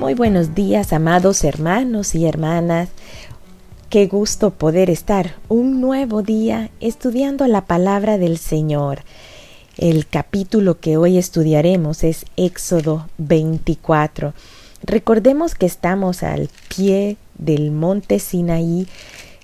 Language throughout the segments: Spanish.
Muy buenos días, amados hermanos y hermanas. Qué gusto poder estar un nuevo día estudiando la palabra del Señor. El capítulo que hoy estudiaremos es Éxodo 24. Recordemos que estamos al pie del monte Sinaí,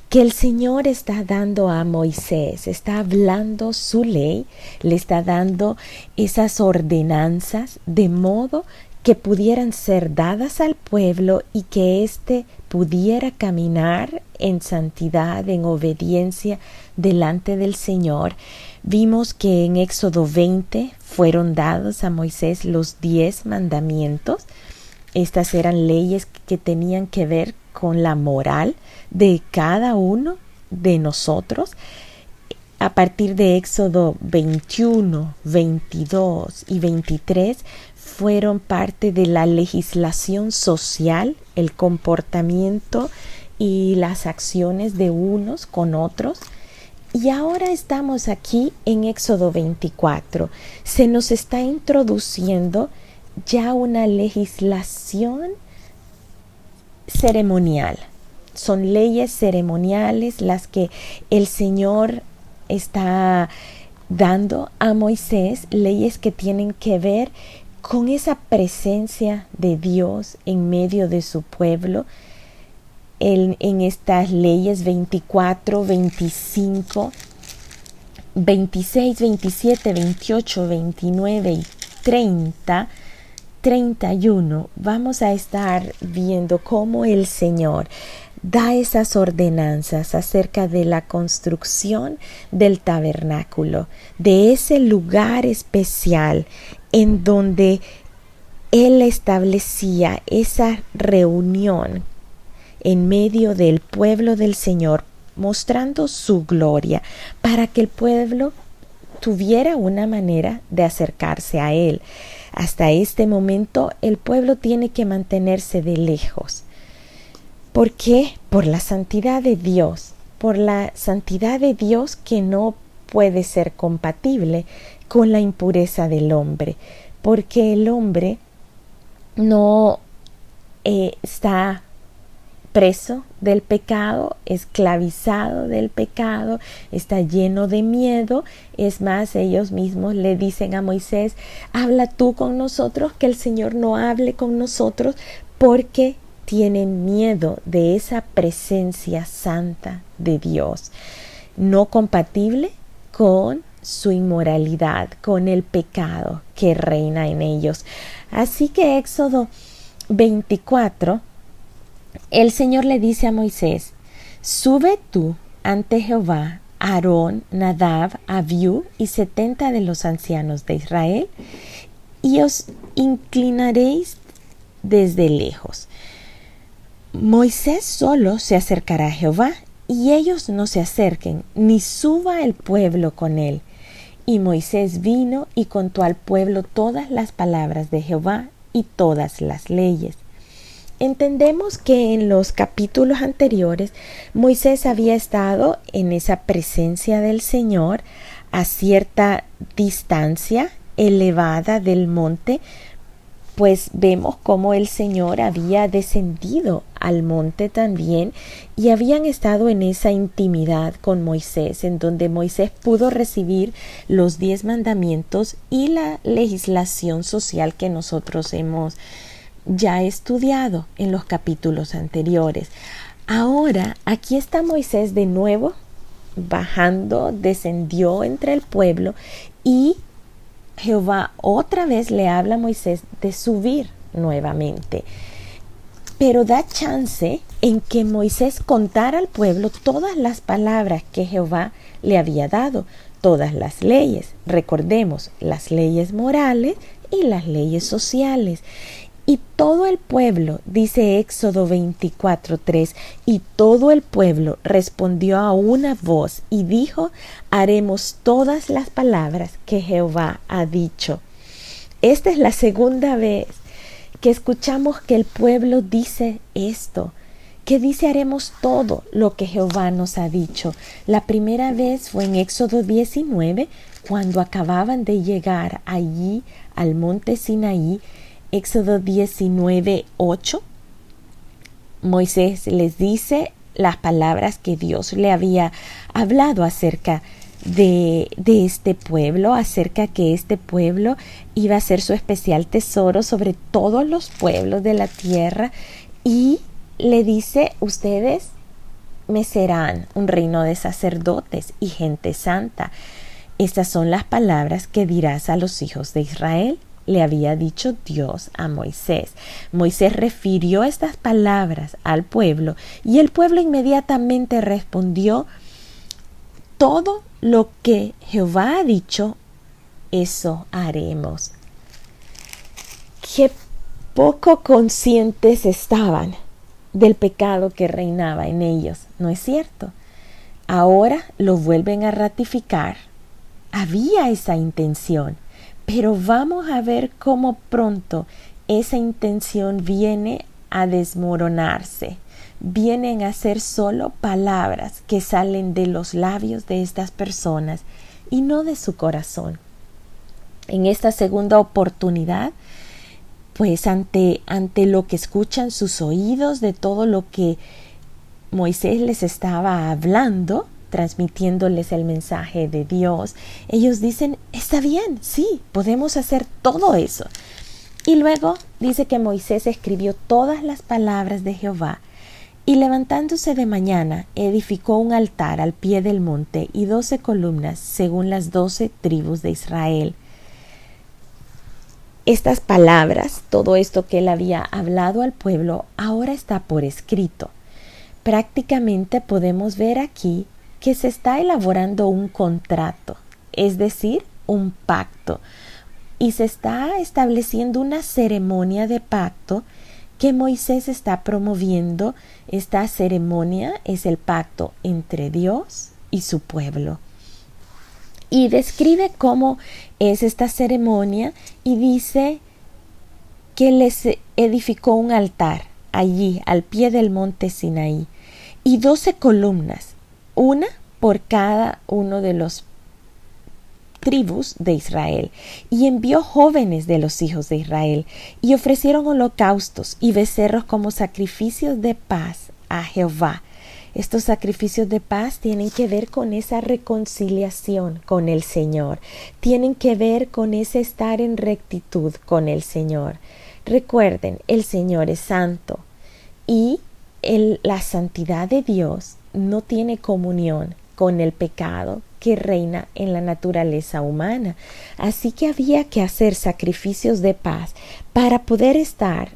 que el Señor está dando a Moisés, está hablando su ley, le está dando esas ordenanzas de modo que pudieran ser dadas al pueblo y que éste pudiera caminar en santidad, en obediencia delante del Señor. Vimos que en Éxodo 20 fueron dados a Moisés los 10 mandamientos. Estas eran leyes que tenían que ver con la moral de cada uno de nosotros. A partir de Éxodo 21, 22 y 23 fueron parte de la legislación social, el comportamiento y las acciones de unos con otros. Y ahora estamos aquí en Éxodo 24. Se nos está introduciendo ya una legislación ceremonial. Son leyes ceremoniales las que el Señor está dando a Moisés, leyes que tienen que ver con esa presencia de Dios en medio de su pueblo. En estas leyes 24, 25, 26, 27, 28, 29 y 30, 31, vamos a estar viendo cómo el Señor da esas ordenanzas acerca de la construcción del tabernáculo, de ese lugar especial en donde Él establecía esa reunión en medio del pueblo del Señor, mostrando su gloria para que el pueblo tuviera una manera de acercarse a Él. Hasta este momento el pueblo tiene que mantenerse de lejos. ¿Por qué? Por la santidad de Dios, por la santidad de Dios que no puede ser compatible con la impureza del hombre, porque el hombre no está preso del pecado, esclavizado del pecado, está lleno de miedo. Es más, ellos mismos le dicen a Moisés: habla tú con nosotros, que el Señor no hable con nosotros, porque tienen miedo de esa presencia santa de Dios, no compatible con su inmoralidad, con el pecado que reina en ellos. Así que Éxodo 24, el Señor le dice a Moisés: sube tú ante Jehová, Aarón, Nadab, Abiú y 70 de los ancianos de Israel, y os inclinaréis desde lejos. Moisés solo se acercará a Jehová, y ellos no se acerquen, ni suba el pueblo con él. Y Moisés vino y contó al pueblo todas las palabras de Jehová y todas las leyes. Entendemos que en los capítulos anteriores Moisés había estado en esa presencia del Señor a cierta distancia elevada del monte, pues vemos cómo el Señor había descendido al monte también y habían estado en esa intimidad con Moisés, en donde Moisés pudo recibir los 10 mandamientos y la legislación social que nosotros hemos ya estudiado en los capítulos anteriores. Ahora, aquí está Moisés de nuevo bajando, descendió entre el pueblo, y Jehová otra vez le habla a Moisés de subir nuevamente, pero da chance en que Moisés contara al pueblo todas las palabras que Jehová le había dado, todas las leyes. Recordemos, las leyes morales y las leyes sociales. Y todo el pueblo, dice Éxodo 24:3, y todo el pueblo respondió a una voz y dijo: haremos todas las palabras que Jehová ha dicho. Esta es la segunda vez que escuchamos que el pueblo dice esto, que dice: haremos todo lo que Jehová nos ha dicho. La primera vez fue en Éxodo 19, cuando acababan de llegar allí al monte Sinaí, Éxodo 19:8, Moisés les dice las palabras que Dios le había hablado acerca de este pueblo, acerca que este pueblo iba a ser su especial tesoro sobre todos los pueblos de la tierra, y le dice: ustedes me serán un reino de sacerdotes y gente santa. Estas son las palabras que dirás a los hijos de Israel, le había dicho Dios a Moisés. Moisés refirió estas palabras al pueblo y el pueblo inmediatamente respondió: todo lo que Jehová ha dicho, eso haremos. Qué poco conscientes estaban del pecado que reinaba en ellos, ¿no es cierto? Ahora lo vuelven a ratificar. Había esa intención, pero vamos a ver cómo pronto esa intención viene a desmoronarse. Vienen a ser solo palabras que salen de los labios de estas personas y no de su corazón. En esta segunda oportunidad, pues ante lo que escuchan sus oídos, de todo lo que Moisés les estaba hablando, transmitiéndoles el mensaje de Dios, ellos dicen: está bien, sí, podemos hacer todo eso. Y luego dice que Moisés escribió todas las palabras de Jehová, y levantándose de mañana edificó un altar al pie del monte y 12 columnas según las 12 tribus de Israel. Estas palabras, todo esto que él había hablado al pueblo, ahora está por escrito. Prácticamente podemos ver aquí que se está elaborando un contrato, es decir, un pacto, y se está estableciendo una ceremonia de pacto que Moisés está promoviendo. Esta ceremonia es el pacto entre Dios y su pueblo. Y describe cómo es esta ceremonia y dice que les edificó un altar allí al pie del monte Sinaí y 12 columnas, una por cada uno de los tribus de Israel, y envió jóvenes de los hijos de Israel y ofrecieron holocaustos y becerros como sacrificios de paz a Jehová. Estos sacrificios de paz tienen que ver con esa reconciliación con el Señor, tienen que ver con ese estar en rectitud con el Señor. Recuerden, el Señor es santo y la santidad de Dios no tiene comunión con el pecado que reina en la naturaleza humana. Así que había que hacer sacrificios de paz para poder estar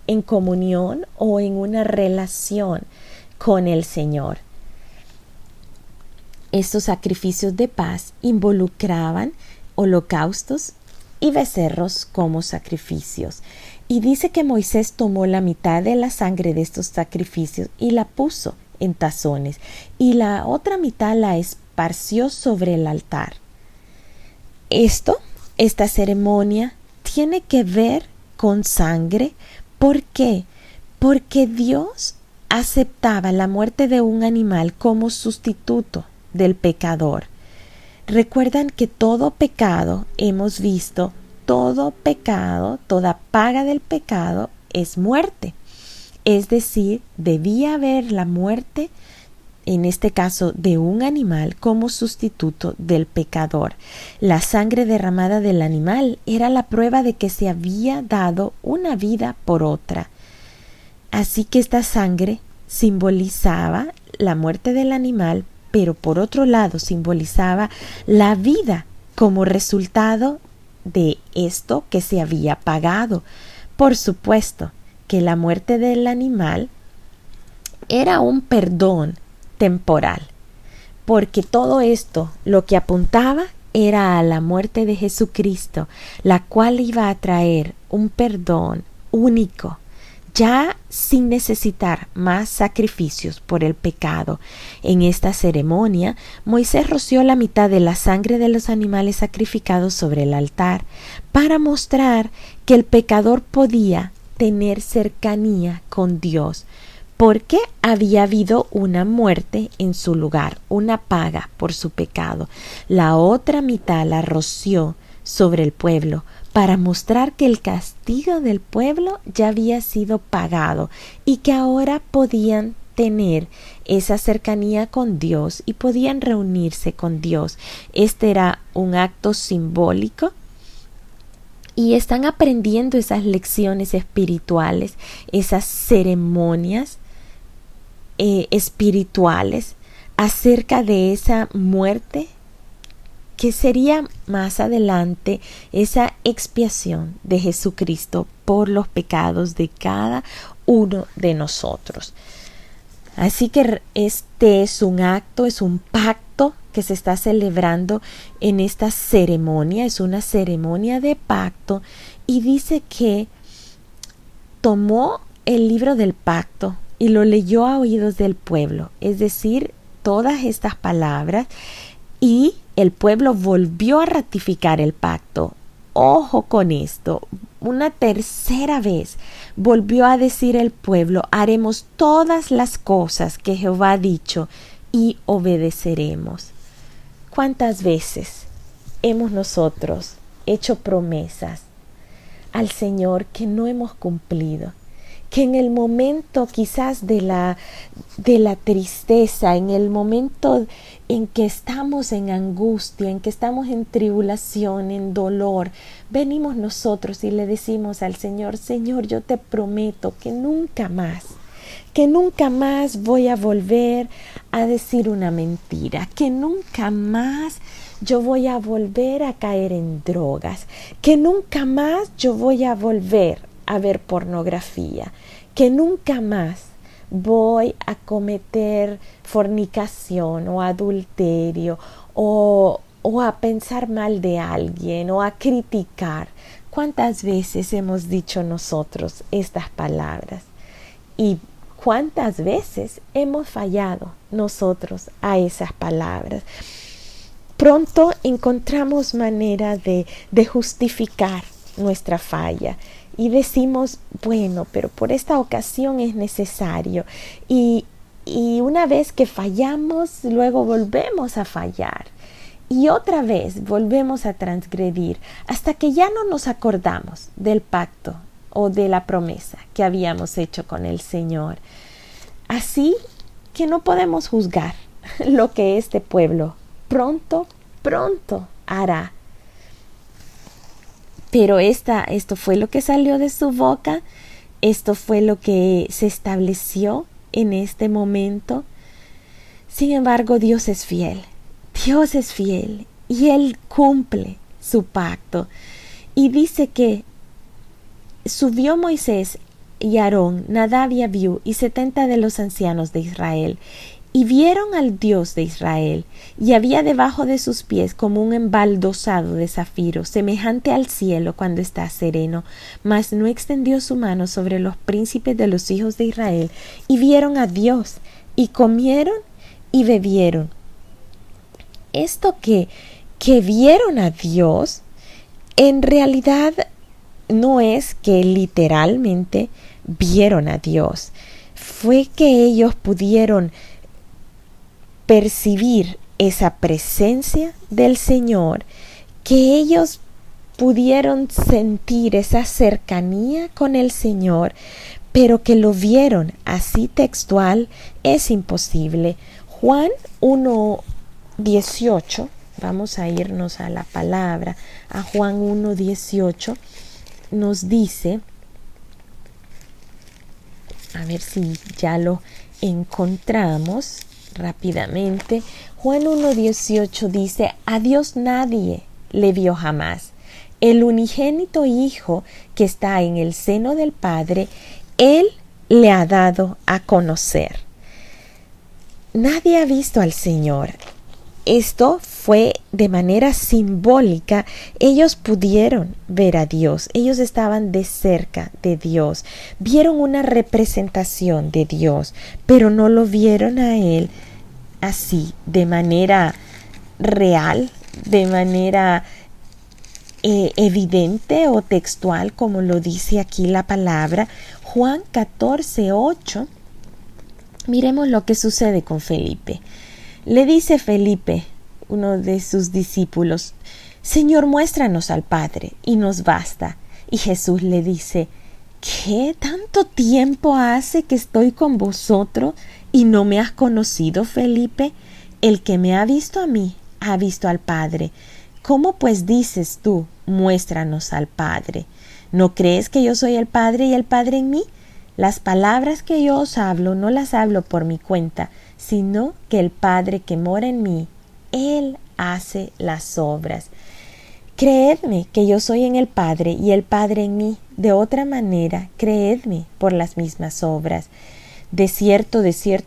en comunión o en una relación con el Señor. Estos sacrificios de paz involucraban holocaustos y becerros como sacrificios. Y dice que Moisés tomó la mitad de la sangre de estos sacrificios y la puso en tazones, y la otra mitad la esparció sobre el altar. Esta ceremonia tiene que ver con sangre. ¿Por qué? Porque Dios aceptaba la muerte de un animal como sustituto del pecador. Recuerdan que todo pecado, hemos visto, todo pecado, toda paga del pecado es muerte. Es decir, debía haber la muerte, en este caso de un animal, como sustituto del pecador. La sangre derramada del animal era la prueba de que se había dado una vida por otra. Así que esta sangre simbolizaba la muerte del animal, pero por otro lado simbolizaba la vida como resultado de esto que se había pagado. Por supuesto que la muerte del animal era un perdón temporal, porque todo esto lo que apuntaba era a la muerte de Jesucristo, la cual iba a traer un perdón único, ya sin necesitar más sacrificios por el pecado. En esta ceremonia, Moisés roció la mitad de la sangre de los animales sacrificados sobre el altar para mostrar que el pecador podía tener cercanía con Dios, porque había habido una muerte en su lugar, una paga por su pecado. La otra mitad la roció sobre el pueblo para mostrar que el castigo del pueblo ya había sido pagado y que ahora podían tener esa cercanía con Dios y podían reunirse con Dios. Este era un acto simbólico y están aprendiendo esas lecciones espirituales, esas ceremonias espirituales acerca de esa muerte que sería más adelante esa expiación de Jesucristo por los pecados de cada uno de nosotros. Así que este es un acto, es un pacto que se está celebrando en esta ceremonia, es una ceremonia de pacto, y dice que tomó el libro del pacto y lo leyó a oídos del pueblo, es decir, todas estas palabras, y el pueblo volvió a ratificar el pacto. Ojo con esto, una tercera vez volvió a decir el pueblo: haremos todas las cosas que Jehová ha dicho y obedeceremos. ¿Cuántas veces hemos nosotros hecho promesas al Señor que no hemos cumplido? Que en el momento quizás de la tristeza, en el momento en que estamos en angustia, en que estamos en tribulación, en dolor, venimos nosotros y le decimos al Señor: Señor, yo te prometo que nunca más voy a volver a decir una mentira, que nunca más yo voy a volver a caer en drogas, que nunca más yo voy a volver a ver pornografía, que nunca más voy a cometer fornicación o adulterio o a pensar mal de alguien o a criticar. ¿Cuántas veces hemos dicho nosotros estas palabras? ¿Y cuántas veces hemos fallado nosotros a esas palabras? Pronto encontramos manera de justificar nuestra falla y decimos: bueno, pero por esta ocasión es necesario, y una vez que fallamos, luego volvemos a fallar y otra vez volvemos a transgredir hasta que ya no nos acordamos del pacto o de la promesa que habíamos hecho con el Señor. Así que no podemos juzgar lo que este pueblo pronto hará. Pero esto fue lo que salió de su boca, esto fue lo que se estableció en este momento. Sin embargo, Dios es fiel y Él cumple su pacto. Y dice que subió Moisés y Aarón, Nadab y Abiú y 70 de los ancianos de Israel, y vieron al Dios de Israel, y había debajo de sus pies como un embaldosado de zafiro, semejante al cielo cuando está sereno, mas no extendió su mano sobre los príncipes de los hijos de Israel, y vieron a Dios, y comieron y bebieron. Esto que vieron a Dios, en realidad no es que literalmente vieron a Dios, fue que ellos pudieron percibir esa presencia del Señor, que ellos pudieron sentir esa cercanía con el Señor, pero que lo vieron así textual es imposible. Juan 1:18, vamos a irnos a la palabra, a Juan 1:18, nos dice, a ver si ya lo encontramos rápidamente. Juan 1:18 dice: a Dios nadie le vio jamás. El unigénito Hijo que está en el seno del Padre, Él le ha dado a conocer. Nadie ha visto al Señor. Esto fue de manera simbólica. Ellos pudieron ver a Dios. Ellos estaban de cerca de Dios. Vieron una representación de Dios, pero no lo vieron a Él así, de manera real, de manera evidente o textual, como lo dice aquí la palabra. Juan 14:8. Miremos lo que sucede con Felipe. Le dice Felipe: uno de sus discípulos: Señor, muéstranos al Padre y nos basta. Y Jesús le dice: ¿qué tanto tiempo hace que estoy con vosotros y no me has conocido, Felipe? El que me ha visto a mí, ha visto al Padre. ¿Cómo pues dices tú, muéstranos al Padre? ¿No crees que yo soy el Padre y el Padre en mí? Las palabras que yo os hablo no las hablo por mi cuenta, sino que el Padre que mora en mí, Él hace las obras. Creedme que yo soy en el Padre y el Padre en mí. De otra manera, creedme por las mismas obras. De cierto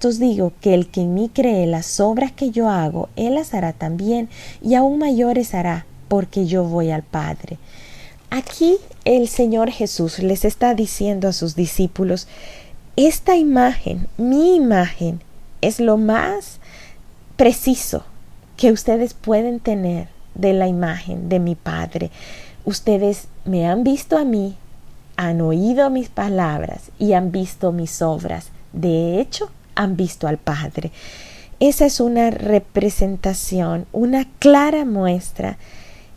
os digo que el que en mí cree las obras que yo hago, Él las hará también, y aún mayores hará, porque yo voy al Padre. Aquí el Señor Jesús les está diciendo a sus discípulos: esta imagen, mi imagen, es lo más preciso que ustedes pueden tener de la imagen de mi Padre. Ustedes me han visto a mí, han oído mis palabras y han visto mis obras. De hecho, han visto al Padre. Esa es una representación, una clara muestra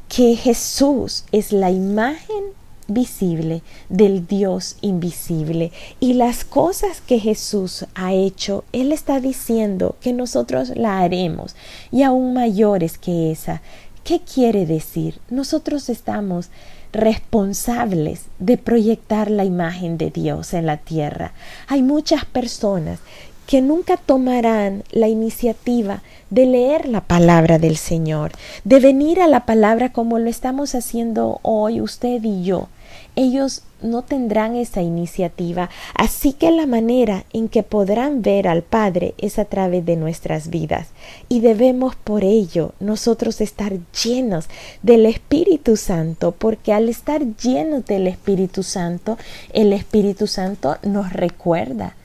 que Jesús es la imagen visible del Dios invisible, y las cosas que Jesús ha hecho, Él está diciendo que nosotros la haremos, y aún mayores que esa. ¿Qué quiere decir? Nosotros estamos responsables de proyectar la imagen de Dios en la tierra. Hay muchas personas que nunca tomarán la iniciativa de leer la palabra del Señor, de venir a la palabra como lo estamos haciendo hoy usted y yo. Ellos no tendrán esa iniciativa, así que la manera en que podrán ver al Padre es a través de nuestras vidas, y debemos por ello nosotros estar llenos del Espíritu Santo, porque al estar llenos del Espíritu Santo, el Espíritu Santo nos recuerda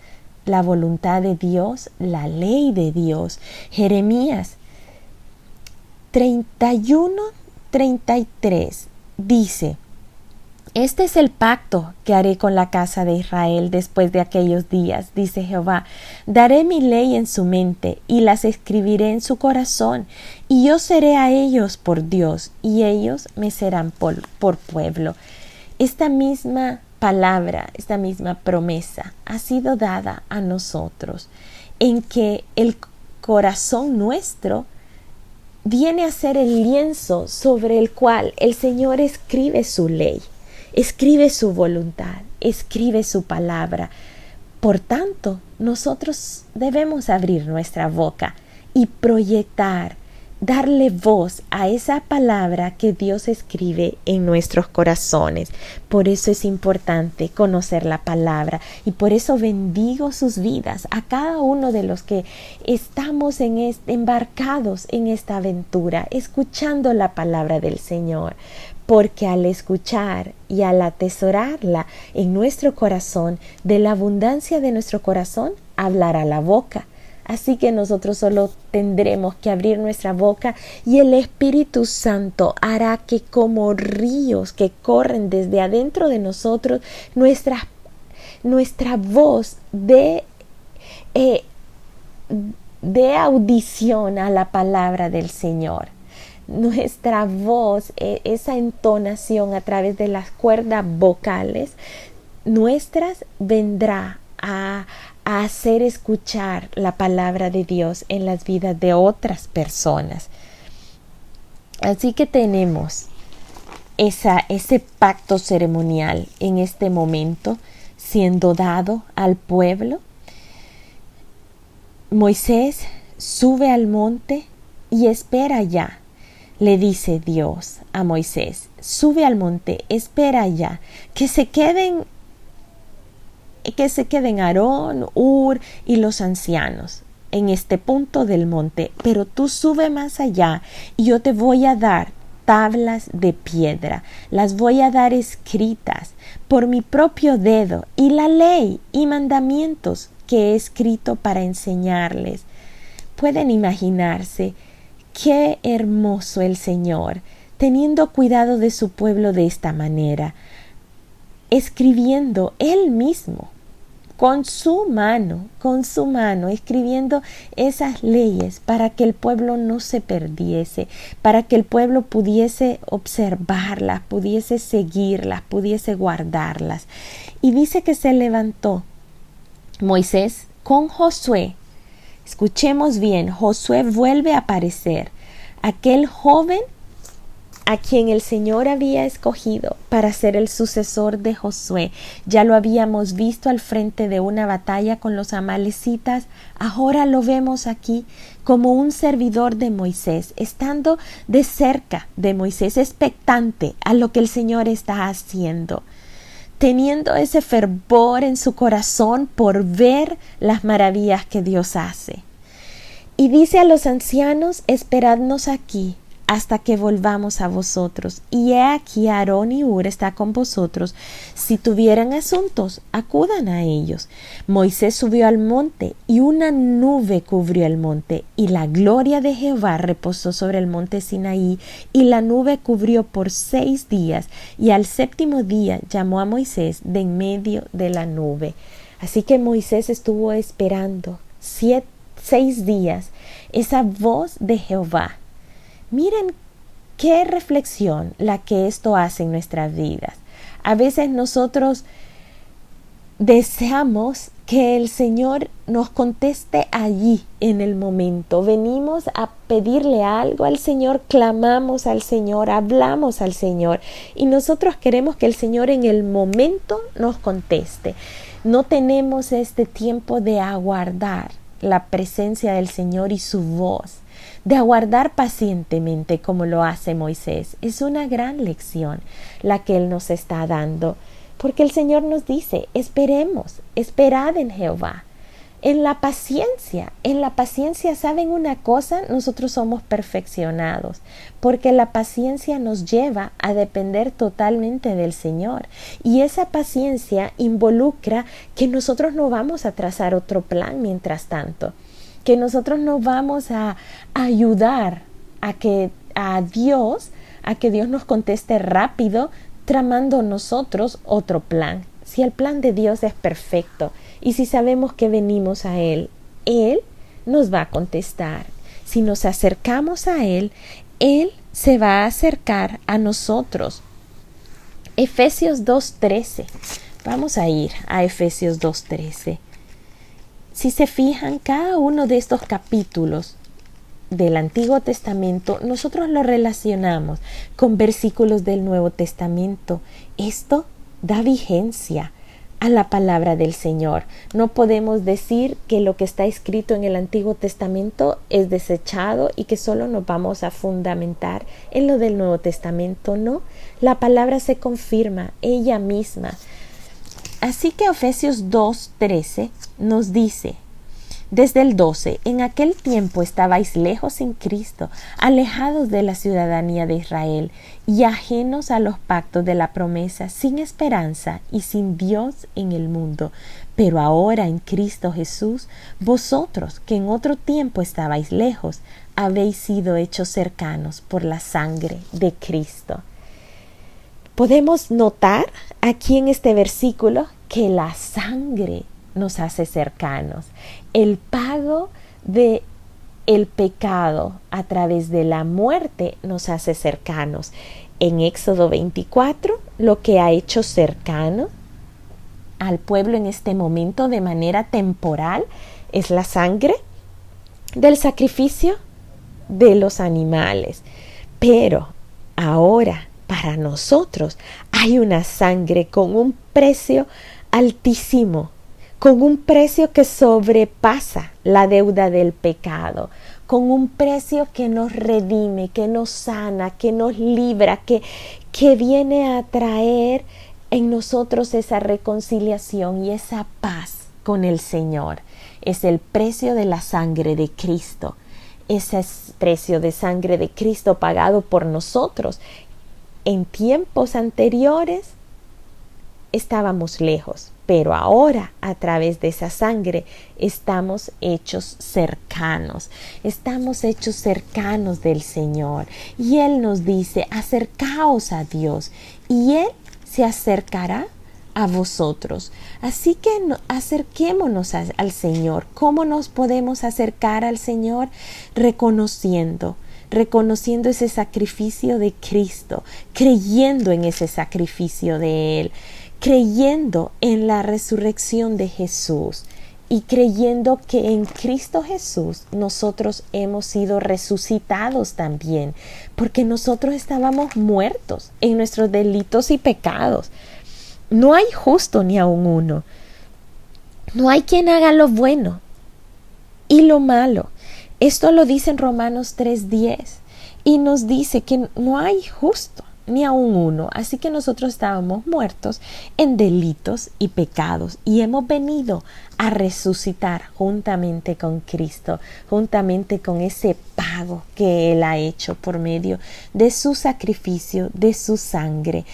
la voluntad de Dios, la ley de Dios. Jeremías 31:33 dice: este es el pacto que haré con la casa de Israel después de aquellos días, dice Jehová. Daré mi ley en su mente y las escribiré en su corazón, y yo seré a ellos por Dios, y ellos me serán por pueblo. Esta misma palabra, esta misma promesa ha sido dada a nosotros, en que el corazón nuestro viene a ser el lienzo sobre el cual el Señor escribe su ley. Escribe su voluntad, escribe su palabra. Por tanto, nosotros debemos abrir nuestra boca y proyectar, darle voz a esa palabra que Dios escribe en nuestros corazones. Por eso es importante conocer la palabra, y por eso bendigo sus vidas, a cada uno de los que estamos embarcados en esta aventura, escuchando la palabra del Señor. Porque al escuchar y al atesorarla en nuestro corazón, de la abundancia de nuestro corazón hablará la boca. Así que nosotros solo tendremos que abrir nuestra boca, y el Espíritu Santo hará que, como ríos que corren desde adentro de nosotros, nuestra voz dé audición a la palabra del Señor. Nuestra voz, esa entonación a través de las cuerdas vocales nuestras, vendrá a hacer escuchar la palabra de Dios en las vidas de otras personas. Así que tenemos ese pacto ceremonial en este momento siendo dado al pueblo. Moisés sube al monte y espera allá. Le dice Dios a Moisés: sube al monte, espera allá, que se queden Aarón, Hur y los ancianos en este punto del monte, pero tú sube más allá y yo te voy a dar tablas de piedra, las voy a dar escritas por mi propio dedo, y la ley y mandamientos que he escrito para enseñarles. Pueden imaginarse qué hermoso el Señor, teniendo cuidado de su pueblo de esta manera, escribiendo Él mismo con su mano, escribiendo esas leyes para que el pueblo no se perdiese, para que el pueblo pudiese observarlas, pudiese seguirlas, pudiese guardarlas. Y dice que se levantó Moisés con Josué. Escuchemos bien, Josué vuelve a aparecer, aquel joven a quien el Señor había escogido para ser el sucesor de Josué. Ya lo habíamos visto al frente de una batalla con los amalecitas, ahora lo vemos aquí como un servidor de Moisés, estando de cerca de Moisés, expectante a lo que el Señor está haciendo, teniendo ese fervor en su corazón por ver las maravillas que Dios hace. Y dice a los ancianos: esperadnos aquí hasta que volvamos a vosotros. Y he aquí Aarón y Hur está con vosotros. Si tuvieran asuntos, acudan a ellos. Moisés subió al monte, y una nube cubrió el monte, y la gloria de Jehová reposó sobre el monte Sinaí, y la nube cubrió por 6 días, y al 7º día llamó a Moisés de en medio de la nube. Así que Moisés estuvo esperando 6 días esa voz de Jehová. Miren qué reflexión la que esto hace en nuestras vidas. A veces nosotros deseamos que el Señor nos conteste allí en el momento. Venimos a pedirle algo al Señor, clamamos al Señor, hablamos al Señor, y nosotros queremos que el Señor en el momento nos conteste. No tenemos este tiempo de aguardar la presencia del Señor y su voz, de aguardar pacientemente como lo hace Moisés. Es una gran lección la que Él nos está dando, porque el Señor nos dice: esperemos, esperad en Jehová. En la paciencia, ¿saben una cosa? Nosotros somos perfeccionados, porque la paciencia nos lleva a depender totalmente del Señor. Y esa paciencia involucra que nosotros no vamos a trazar otro plan mientras tanto, que nosotros no vamos a ayudar a que Dios nos conteste rápido, tramando nosotros otro plan. Si el plan de Dios es perfecto, y si sabemos que venimos a Él, Él nos va a contestar. Si nos acercamos a Él, Él se va a acercar a nosotros. Efesios 2:13. Vamos a ir a Efesios 2:13. Si se fijan, cada uno de estos capítulos del Antiguo Testamento, nosotros lo relacionamos con versículos del Nuevo Testamento. Esto da vigencia a la palabra del Señor. No podemos decir que lo que está escrito en el Antiguo Testamento es desechado y que solo nos vamos a fundamentar en lo del Nuevo Testamento. No, la palabra se confirma ella misma. Así que Efesios 2:13 nos dice, desde el 12: en aquel tiempo estabais lejos en Cristo, alejados de la ciudadanía de Israel y ajenos a los pactos de la promesa, sin esperanza y sin Dios en el mundo. Pero ahora en Cristo Jesús, vosotros que en otro tiempo estabais lejos, habéis sido hechos cercanos por la sangre de Cristo. Podemos notar aquí en este versículo que la sangre nos hace cercanos. El pago de el pecado a través de la muerte nos hace cercanos. En Éxodo 24, lo que ha hecho cercano al pueblo en este momento de manera temporal es la sangre del sacrificio de los animales. Pero ahora, para nosotros, hay una sangre con un precio altísimo, con un precio que sobrepasa la deuda del pecado, con un precio que nos redime, que nos sana, que nos libra, que viene a traer en nosotros esa reconciliación y esa paz con el Señor. Es el precio de la sangre de Cristo. Ese es precio de sangre de Cristo pagado por nosotros. En tiempos anteriores estábamos lejos, pero ahora a través de esa sangre estamos hechos cercanos. Estamos hechos cercanos del Señor. Y Él nos dice: acercaos a Dios, y Él se acercará a vosotros. Así que acerquémonos al Señor. ¿Cómo nos podemos acercar al Señor? Reconociendo ese sacrificio de Cristo, creyendo en ese sacrificio de Él, creyendo en la resurrección de Jesús y creyendo que en Cristo Jesús nosotros hemos sido resucitados también, porque nosotros estábamos muertos en nuestros delitos y pecados. No hay justo ni aun uno. No hay quien haga lo bueno y lo malo. Esto lo dice en Romanos 3:10 y nos dice que no hay justo ni aun uno. Así que nosotros estábamos muertos en delitos y pecados y hemos venido a resucitar juntamente con Cristo, juntamente con ese pago que Él ha hecho por medio de su sacrificio, de su sangre.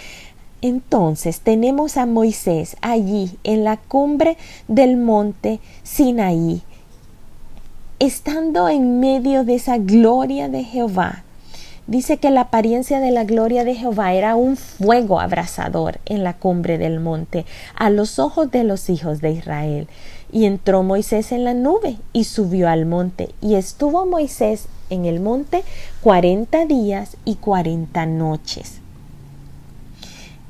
Entonces tenemos a Moisés allí en la cumbre del monte Sinaí, estando en medio de esa gloria de Jehová. Dice que la apariencia de la gloria de Jehová era un fuego abrasador en la cumbre del monte a los ojos de los hijos de Israel. Y entró Moisés en la nube y subió al monte. Y estuvo Moisés en el monte 40 días y 40 noches.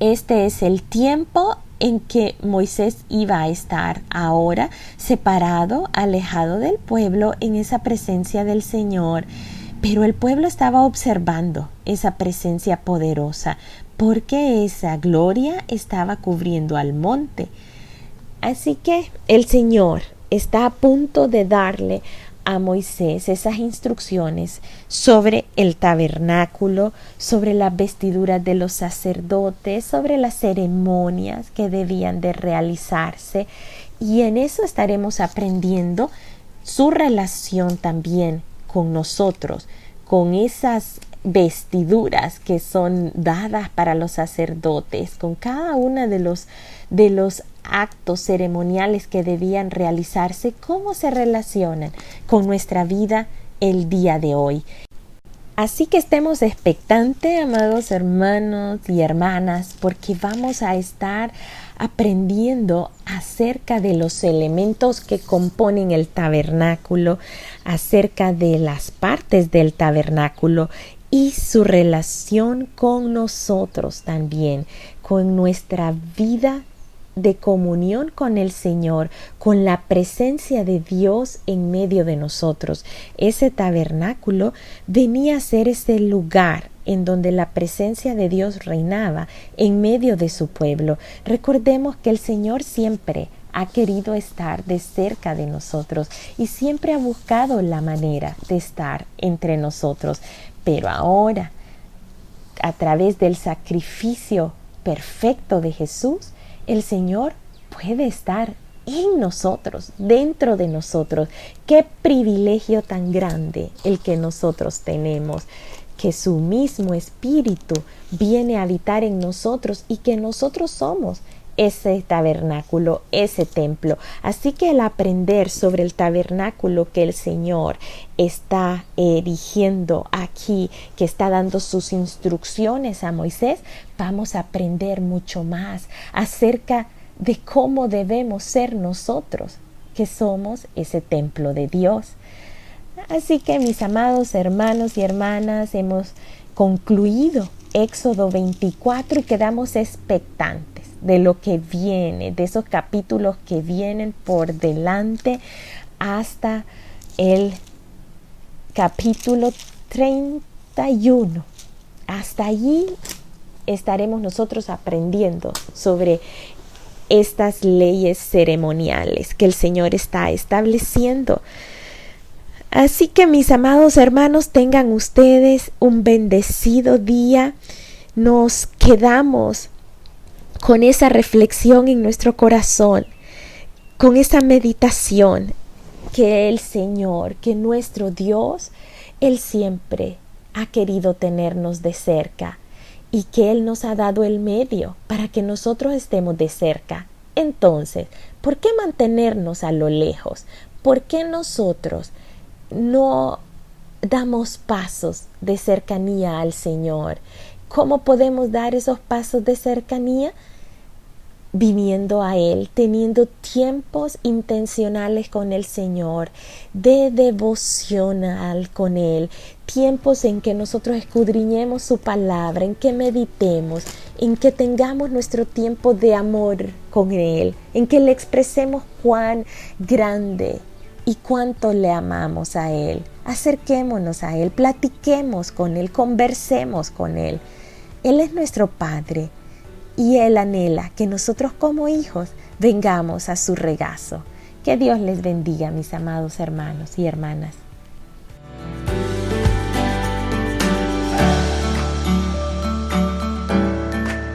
Este es el tiempo en que Moisés iba a estar ahora separado, alejado del pueblo en esa presencia del Señor. Pero el pueblo estaba observando esa presencia poderosa porque esa gloria estaba cubriendo al monte. Así que el Señor está a punto de darle a Moisés esas instrucciones sobre el tabernáculo, sobre las vestiduras de los sacerdotes, sobre las ceremonias que debían de realizarse. Y en eso estaremos aprendiendo su relación también con nosotros, con esas vestiduras que son dadas para los sacerdotes, con cada uno de los actos ceremoniales que debían realizarse, cómo se relacionan con nuestra vida el día de hoy. Así que estemos expectantes, amados hermanos y hermanas, porque vamos a estar aprendiendo acerca de los elementos que componen el tabernáculo, acerca de las partes del tabernáculo y su relación con nosotros también, con nuestra vida de comunión con el Señor, con la presencia de Dios en medio de nosotros. Ese tabernáculo venía a ser ese lugar en donde la presencia de Dios reinaba en medio de su pueblo. Recordemos que el Señor siempre ha querido estar de cerca de nosotros y siempre ha buscado la manera de estar entre nosotros. Pero ahora, a través del sacrificio perfecto de Jesús, el Señor puede estar en nosotros, dentro de nosotros. Qué privilegio tan grande el que nosotros tenemos, que su mismo Espíritu viene a habitar en nosotros y que nosotros somos ese tabernáculo, ese templo. Así que el aprender sobre el tabernáculo que el Señor está erigiendo aquí, que está dando sus instrucciones a Moisés, vamos a aprender mucho más acerca de cómo debemos ser nosotros, que somos ese templo de Dios. Así que, mis amados hermanos y hermanas, hemos concluido Éxodo 24 y quedamos expectantes de lo que viene, de esos capítulos que vienen por delante hasta el capítulo 31. Hasta allí estaremos nosotros aprendiendo sobre estas leyes ceremoniales que el Señor está estableciendo. Así que, mis amados hermanos, tengan ustedes un bendecido día. Nos quedamos con esa reflexión en nuestro corazón, con esa meditación que el Señor, que nuestro Dios, Él siempre ha querido tenernos de cerca y que Él nos ha dado el medio para que nosotros estemos de cerca. Entonces, ¿por qué mantenernos a lo lejos? ¿Por qué nosotros no damos pasos de cercanía al Señor? ¿Cómo podemos dar esos pasos de cercanía? viniendo a Él, teniendo tiempos intencionales con el Señor, de devocional con Él, tiempos en que nosotros escudriñemos su palabra, en que meditemos, en que tengamos nuestro tiempo de amor con Él, en que le expresemos cuán grande y cuánto le amamos a Él. Acerquémonos a Él, platiquemos con Él, conversemos con Él. Él es nuestro Padre. Y Él anhela que nosotros como hijos vengamos a su regazo. Que Dios les bendiga, mis amados hermanos y hermanas.